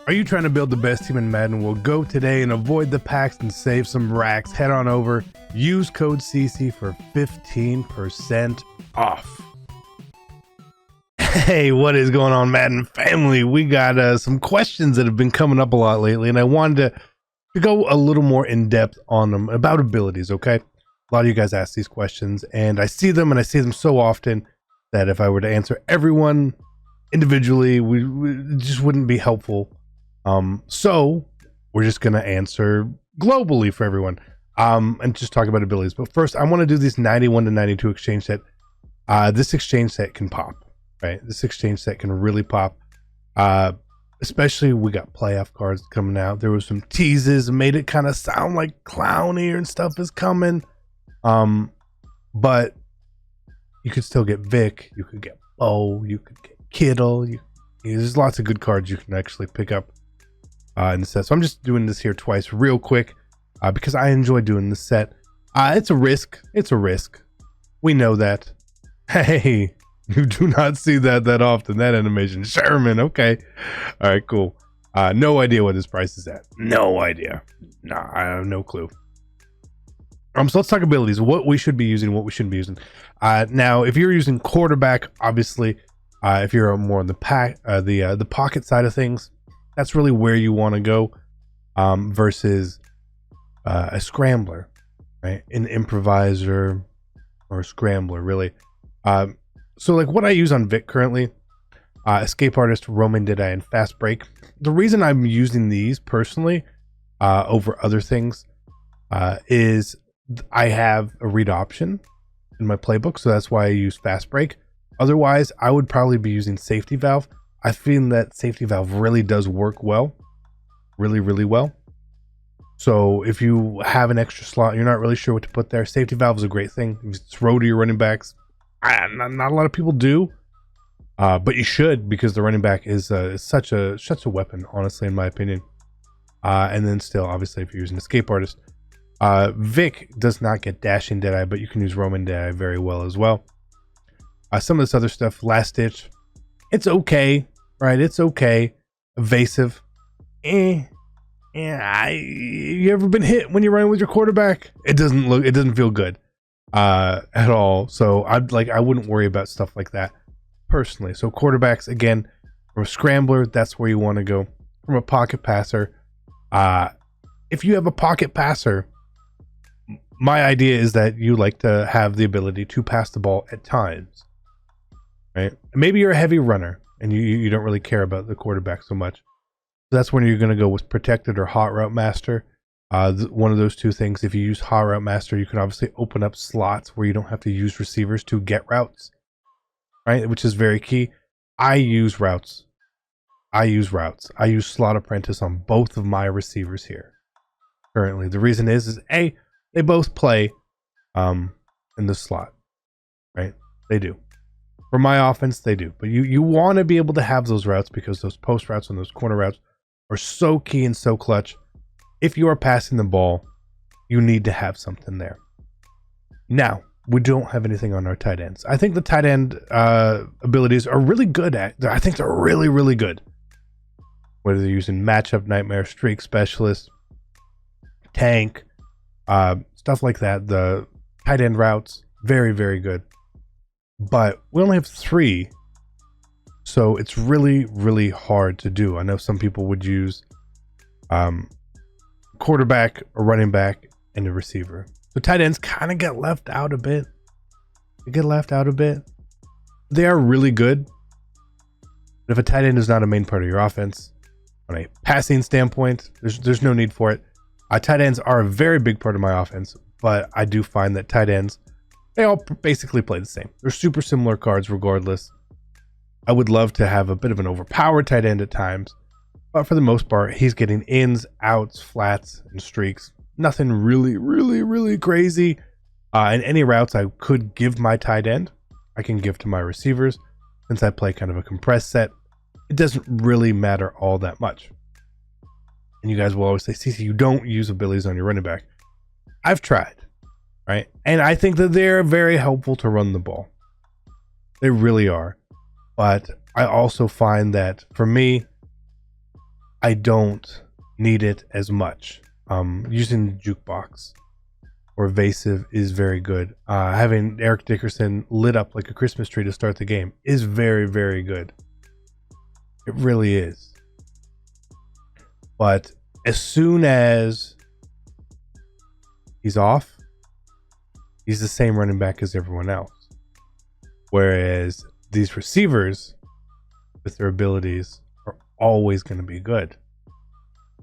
Are you trying to build the best team in Madden? Well, go today and avoid the packs and save some racks. Head on over, use code CC for 15% off. Hey, what is going on, Madden family? We got some questions that have been coming up a lot lately, and I wanted to go a little more in depth on them about abilities, okay? A lot of you guys ask these questions, and I see them so often that if I were to answer everyone individually, it just wouldn't be helpful. So we're just going to answer globally for everyone, and just talk about abilities. But first, I want to do this 91 to 92 exchange set. This exchange set can pop, right? This exchange set can really pop. Especially we got playoff cards coming out. There was some teases, made it kind of sound like Clowny and stuff is coming. But you could still get Vic, you could get Bo, you could get Kittle. There's lots of good cards you can actually pick up in the set. So I'm just doing this here twice real quick because I enjoy doing this set. It's a risk. It's a risk. We know that. Hey, you do not see that often, that animation. Sherman, okay. All right, cool. No idea what this price is at. No idea. Nah, I have no clue. So let's talk abilities, what we should be using, what we shouldn't be using. Now, if you're using quarterback, obviously, if you're more on the pocket side of things, that's really where you want to go, versus a scrambler, right? An improviser or a scrambler, really. So like what I use on Vic currently, Escape Artist, Roman Deadeye, and Fast Break. The reason I'm using these personally over other things is I have a read option in my playbook, so that's why I use Fast Break. Otherwise, I would probably be using Safety Valve. I feel that Safety Valve really does work well, really, really well. So if you have an extra slot, you're not really sure what to put there, Safety Valve is a great thing. You just throw to your running backs. Not a lot of people do, but you should, because the running back is such a weapon, honestly, in my opinion. And then still, obviously, if you're using Escape Artist, Vic does not get Dashing Deadeye, but you can use Roman Deadeye very well as well. Some of this other stuff, Last Ditch, it's okay, right? It's okay. Evasive, you ever been hit when you're running with your quarterback? It doesn't feel good at all. So I wouldn't worry about stuff like that personally. So quarterbacks, again, from a scrambler, that's where you want to go. From a pocket passer, if you have a pocket passer, my idea is that you like to have the ability to pass the ball at times, right? Maybe you're a heavy runner and you don't really care about the quarterback so much. So that's when you're going to go with Protected or Hot Route Master. One of those two things. If you use Hot Route Master, you can obviously open up slots where you don't have to use receivers to get routes, right? Which is very key. I use routes. I use Slot Apprentice on both of my receivers here currently. The reason is they both play in the slot, right? They do. For my offense, they do. But you want to be able to have those routes, because those post routes and those corner routes are so key and so clutch. If you are passing the ball, you need to have something there. Now, we don't have anything on our tight ends. I think the tight end abilities are really good I think they're really, really good. Whether they're using Matchup, Nightmare, Streak Specialist, Tank, stuff like that. The tight end routes, very, very good. But we only have 3. So it's really, really hard to do. I know some people would use quarterback, a running back, and a receiver. So tight ends kind of get left out a bit. They are really good. But if a tight end is not a main part of your offense, on a passing standpoint, there's no need for it. Tight ends are a very big part of my offense, but I do find that tight ends, they all basically play the same. They're super similar cards regardless. I would love to have a bit of an overpowered tight end at times, but for the most part, he's getting ins, outs, flats, and streaks. Nothing really, really, really crazy. And any routes I could give my tight end, I can give to my receivers. Since I play kind of a compressed set, it doesn't really matter all that much. And you guys will always say, CC, you don't use abilities on your running back. I've tried, right? And I think that they're very helpful to run the ball. They really are. But I also find that for me, I don't need it as much. Using the jukebox or evasive is very good. Having Eric Dickerson lit up like a Christmas tree to start the game is very, very good. It really is. But as soon as he's off, he's the same running back as everyone else. Whereas these receivers, with their abilities, are always going to be good.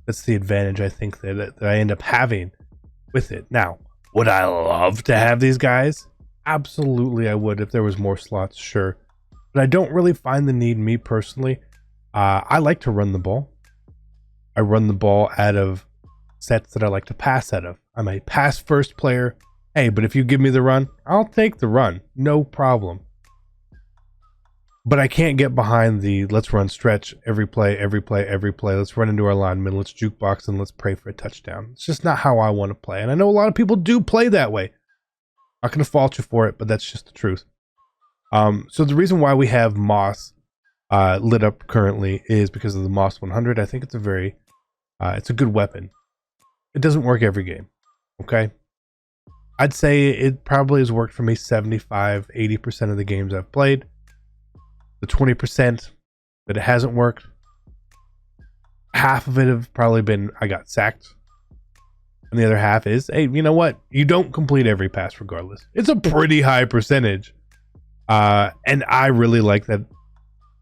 That's the advantage I think that I end up having with it. Now, would I love to have these guys? Absolutely, I would. If there was more slots, sure. But I don't really find the need, me personally. I like to run the ball. I run the ball out of sets that I like to pass out of. I'm a pass first player. Hey, but if you give me the run, I'll take the run. No problem. But I can't get behind the let's run stretch every play, every play, every play. Let's run into our lineman. Let's jukebox and let's pray for a touchdown. It's just not how I want to play. And I know a lot of people do play that way. I'm not going to fault you for it, but that's just the truth. So the reason why we have Moss lit up currently is because of the Moss 100. I think it's it's a good weapon. It doesn't work every game. Okay. I'd say it probably has worked for me 75, 80% of the games I've played. The 20% that it hasn't worked, half of it have probably been I got sacked. And the other half is, hey, you know what? You don't complete every pass regardless. It's a pretty high percentage. And I really like that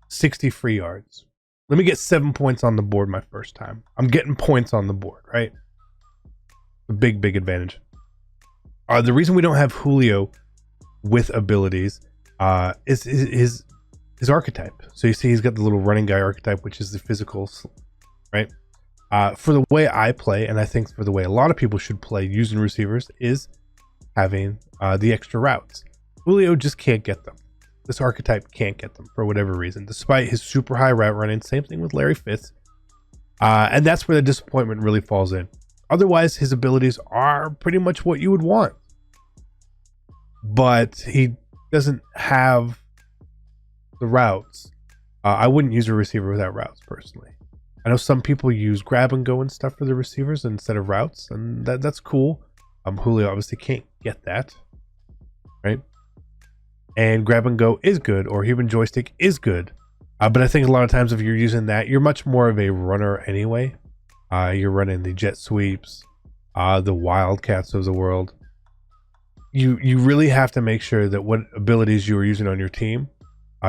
60 free yards. Let me get 7 points on the board my first time. I'm getting points on the board, right? A big, big advantage. The reason we don't have Julio with abilities is his archetype. So you see he's got the little running guy archetype, which is the physical, right? For the way I play, and I think for the way a lot of people should play using receivers, is having the extra routes. Julio just can't get them. This archetype can't get them for whatever reason, despite his super high route running. Same thing with Larry Fitz. And that's where the disappointment really falls in. Otherwise, his abilities are pretty much what you would want. But he doesn't have the routes. I wouldn't use a receiver without routes personally. I know some people use grab and go and stuff for the receivers instead of routes, and that's cool. Julio obviously can't get that, right? And grab and go is good, or human joystick is good. But I think a lot of times if you're using that, you're much more of a runner anyway. You're running the jet sweeps, the wildcats of the world. You really have to make sure that what abilities you are using on your team,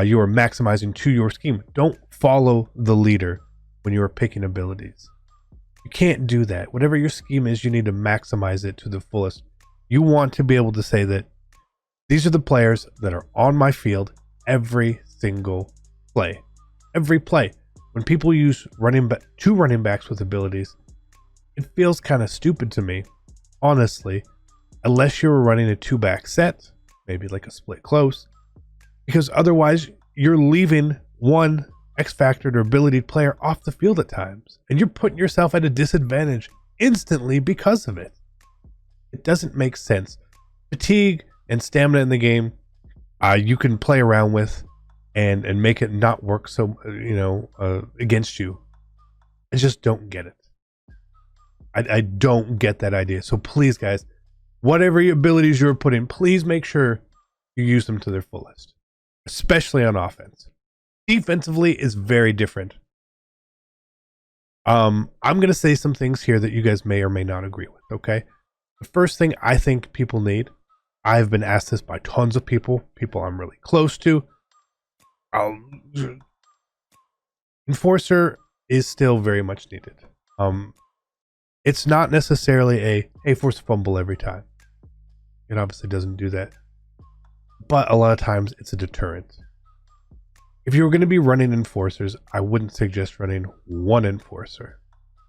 you are maximizing to your scheme. Don't follow the leader when you are picking abilities. You can't do that. Whatever your scheme is, you need to maximize it to the fullest. You want to be able to say that these are the players that are on my field every single play. Every play. When people use two running backs with abilities, it feels kind of stupid to me, honestly, unless you're running a 2-back set, maybe like a split close, because otherwise you're leaving one X-factored or ability player off the field at times, and you're putting yourself at a disadvantage instantly because of it. It doesn't make sense. Fatigue and stamina in the game, you can play around with and make it not work so against you. I just don't get it. I don't get that idea. So please, guys, whatever abilities you're putting, please make sure you use them to their fullest, especially on offense. Defensively is very different. I'm going to say some things here that you guys may or may not agree with, okay? The first thing I think people need, I've been asked this by tons of people I'm really close to. Enforcer is still very much needed. It's not necessarily force a fumble every time. It obviously doesn't do that. But a lot of times it's a deterrent. If you were going to be running enforcers, I wouldn't suggest running one enforcer.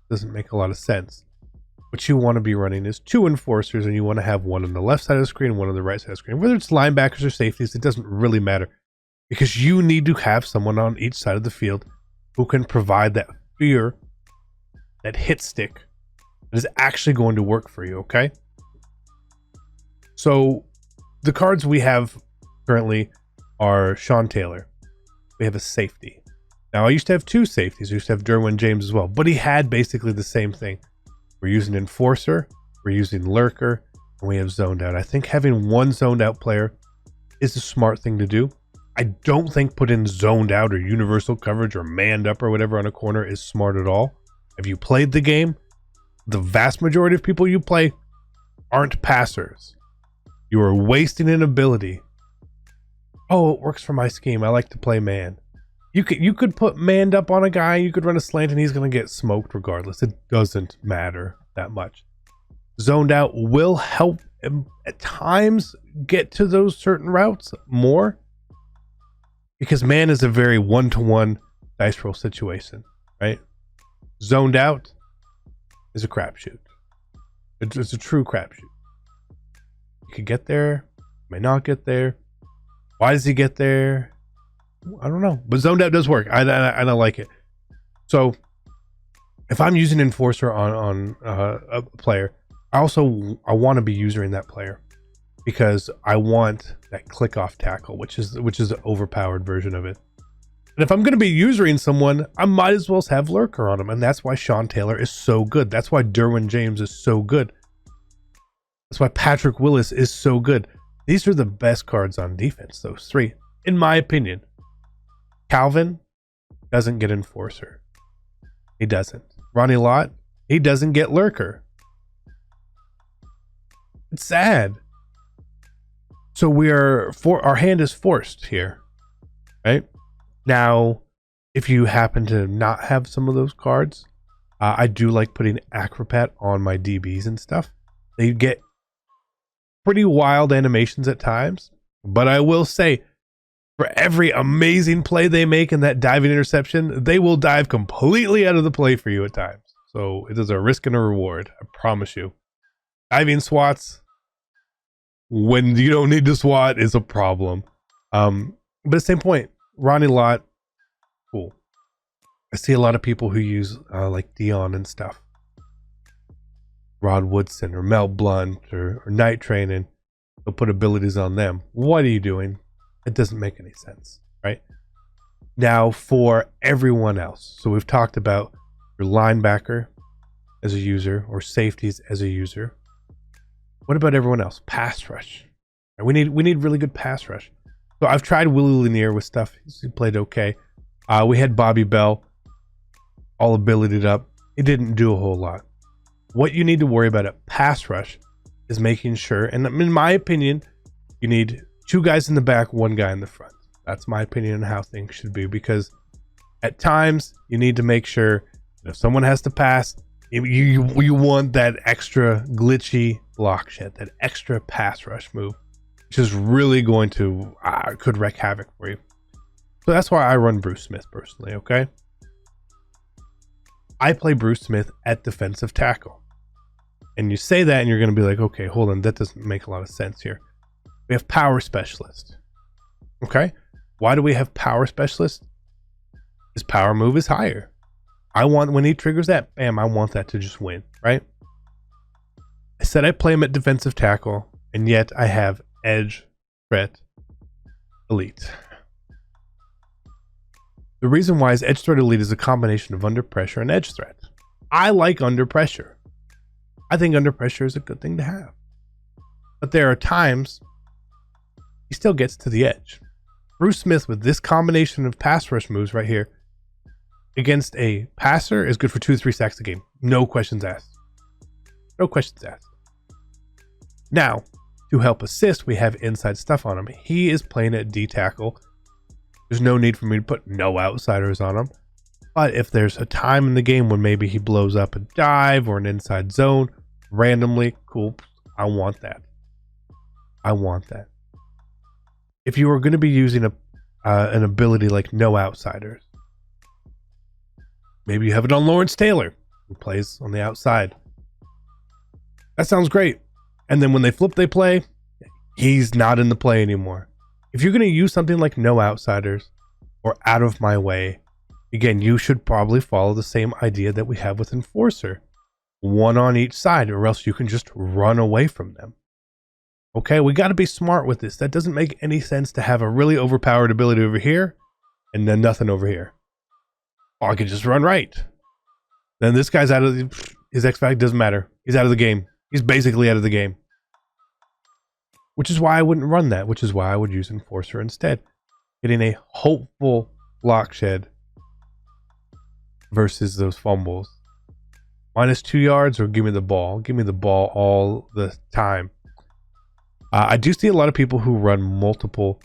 It doesn't make a lot of sense. What you want to be running is 2 enforcers, and you want to have one on the left side of the screen and one on the right side of the screen. Whether it's linebackers or safeties, it doesn't really matter, because you need to have someone on each side of the field who can provide that fear, that hit stick that is actually going to work for you, okay? So the cards we have currently are Sean Taylor. We have a safety. Now, I used to have two safeties. I used to have Derwin James as well, but he had basically the same thing. We're using Enforcer, we're using Lurker, and we have Zoned Out. I think having one Zoned Out player is a smart thing to do. I don't think putting Zoned Out or Universal Coverage or Manned Up or whatever on a corner is smart at all. If you played the game, the vast majority of people you play aren't passers. You are wasting an ability. Oh, it works for my scheme. I like to play man. You could put Manned Up on a guy, you could run a slant, and he's going to get smoked regardless. It doesn't matter that much. Zoned Out will help him at times get to those certain routes more, because man is a very one-to-one dice roll situation, right? Zoned Out is a crapshoot. It's a true crapshoot. You could get there, may not get there. Why does he get there? I don't know, but Zoned Out does work. I don't like it. So if I'm using Enforcer on a player, I want to be using that player because I want that click off tackle, which is the overpowered version of it. And if I'm going to be using someone, I might as well have Lurker on him, and that's why Sean Taylor is so good. That's why Derwin James is so good. That's why Patrick Willis is so good. These are the best cards on defense, those three, in my opinion. Calvin doesn't get Enforcer. He doesn't. Ronnie Lott, he doesn't get Lurker. It's sad. So our hand is forced here, right? Now, if you happen to not have some of those cards, I do like putting Acrobat on my DBs and stuff. They get pretty wild animations at times, but I will say, for every amazing play they make in that diving interception, they will dive completely out of the play for you at times. So it is a risk and a reward, I promise you. Diving swats, when you don't need to swat, is a problem. But at the same point, Ronnie Lott, cool. I see a lot of people who use like Dion and stuff. Rod Woodson or Mel Blunt or Night Training. They'll put abilities on them. What are you doing? It doesn't make any sense, right? Now for everyone else. So we've talked about your linebacker as a user or safeties as a user. What about everyone else? Pass rush. We need really good pass rush. So I've tried Willie Lanier with stuff. He played okay. We had Bobby Bell, all abilitied up. It didn't do a whole lot. What you need to worry about at pass rush is making sure, and in my opinion, you need two guys in the back, one guy in the front. That's my opinion on how things should be, because at times you need to make sure that if someone has to pass, you want that extra glitchy block shit, that extra pass rush move, which is really going to could wreak havoc for you. So that's why I run Bruce Smith personally. Okay, I play Bruce Smith at defensive tackle, and you say that and you're going to be like, okay, hold on, that doesn't make a lot of sense here. We have power specialist. Okay, why do we have power specialist? His power move is higher. I want, when he triggers that, bam, I want that to just win, right? I said I play him at defensive tackle, and yet I have edge, threat, elite. The reason why is edge threat elite is a combination of under pressure and edge threat. I like under pressure. I think under pressure is a good thing to have. But there are times he still gets to the edge. Bruce Smith with this combination of pass rush moves right here against a passer is good for 2 to 3 sacks a game. No questions asked. No questions asked. Now, to help assist, we have inside stuff on him. He is playing at D tackle. There's no need for me to put no outsiders on him. But if there's a time in the game when maybe he blows up a dive or an inside zone randomly, cool. I want that. I want that. If you are going to be using an ability like no outsiders, maybe you have it on Lawrence Taylor, who plays on the outside. That sounds great. And then when they flip they play, he's not in the play anymore. If you're going to use something like no outsiders or out of my way, again, you should probably follow the same idea that we have with Enforcer. One on each side, or else you can just run away from them. Okay, we got to be smart with this. That doesn't make any sense to have a really overpowered ability over here and then nothing over here. Oh, I can just run right. Then this guy's out of his X factor doesn't matter. He's out of the game. He's basically out of the game. Which is why I wouldn't run that. Which is why I would use Enforcer instead. Getting a hopeful block shed versus those fumbles. -2 yards or give me the ball. Give me the ball all the time. I do see a lot of people who run multiple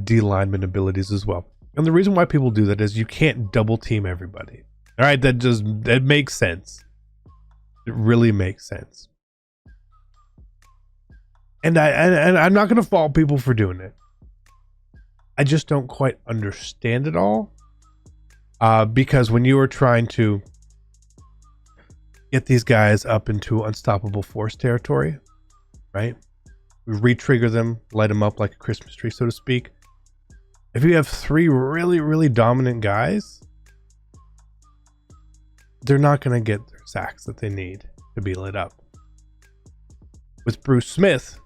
D lineman abilities as well. And the reason why people do that is you can't double team everybody. All right, that makes sense. It really makes sense. And I'm not going to fault people for doing it. I just don't quite understand it all. Because when you are trying to get these guys up into unstoppable force territory, right? We re-trigger them, light them up like a Christmas tree, so to speak. If you have 3 really, really dominant guys, they're not going to get their sacks that they need to be lit up. With Bruce Smith,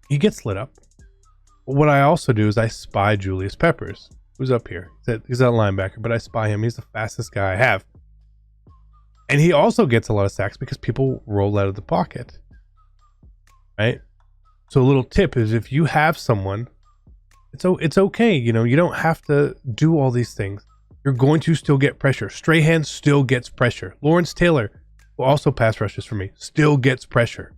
he gets lit up. But what I also do is I spy Julius Peppers, who's up here. He's that linebacker, but I spy him. He's the fastest guy I have. And he also gets a lot of sacks because people roll out of the pocket. Right? So a little tip is if you have someone, it's okay. You know, you don't have to do all these things. You're going to still get pressure. Strahan still gets pressure. Lawrence Taylor, who also pass rushes for me, still gets pressure.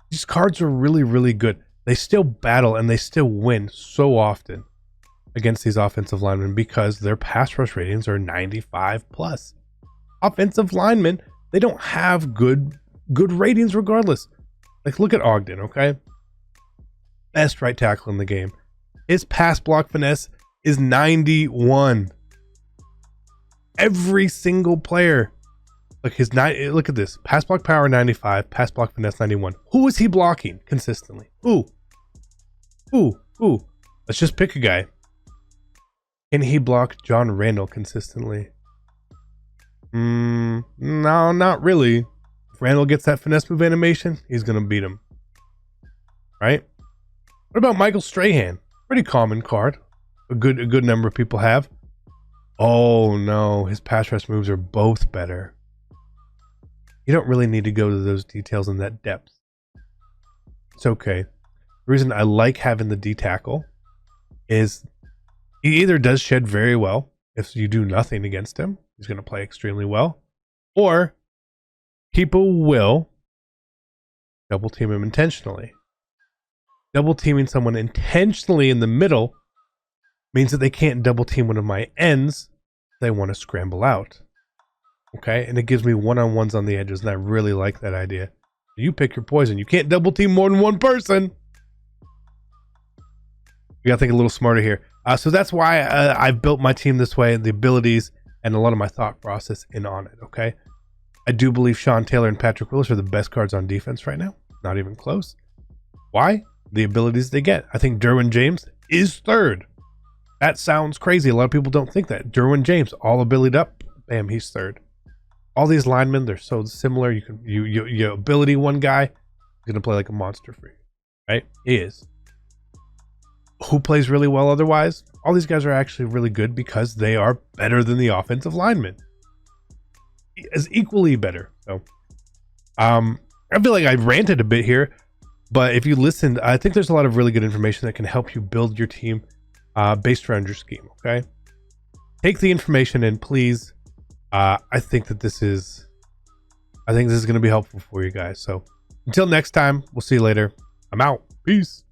These cards are really, really good. They still battle and they still win so often against these offensive linemen because their pass rush ratings are 95 plus. Offensive linemen, they don't have good ratings regardless. Like, look at Ogden, okay? Best right tackle in the game. His pass block finesse is 91. Every single player. Look at this. Pass block power 95, pass block finesse 91. Who is he blocking consistently? Who? Let's just pick a guy. Can he block John Randall consistently? No, not really. If Randall gets that finesse move animation, he's gonna beat him. Right? What about Michael Strahan? Pretty common card. A good number of people have. Oh no, his pass rush moves are both better. You don't really need to go to those details in that depth. It's okay. The reason I like having the D tackle is he either does shed very well if you do nothing against him. He's going to play extremely well. Or people will double team him intentionally. Double teaming someone intentionally in the middle means that they can't double team one of my ends. They want to scramble out. Okay, and it gives me one-on-ones on the edges, and I really like that idea. You pick your poison. You can't double team more than one person. You gotta think a little smarter here. So that's why I've built my team this way, the abilities and a lot of my thought process in on it. Okay, I do believe Sean Taylor and Patrick Willis are the best cards on defense right now. Not even close. Why? The abilities they get. I think Derwin James is third. That sounds crazy. A lot of people don't think that. Derwin James, all ability up, bam, he's third. All these linemen, they're so similar. You ability one guy, he's gonna play like a monster for you, right? He is. Who plays really well otherwise? All these guys are actually really good because they are better than the offensive linemen. Is equally better. So, I feel like I ranted a bit here, but if you listened, I think there's a lot of really good information that can help you build your team based around your scheme. Okay, take the information and please. I think this is going to be helpful for you guys. So until next time, we'll see you later. I'm out. Peace.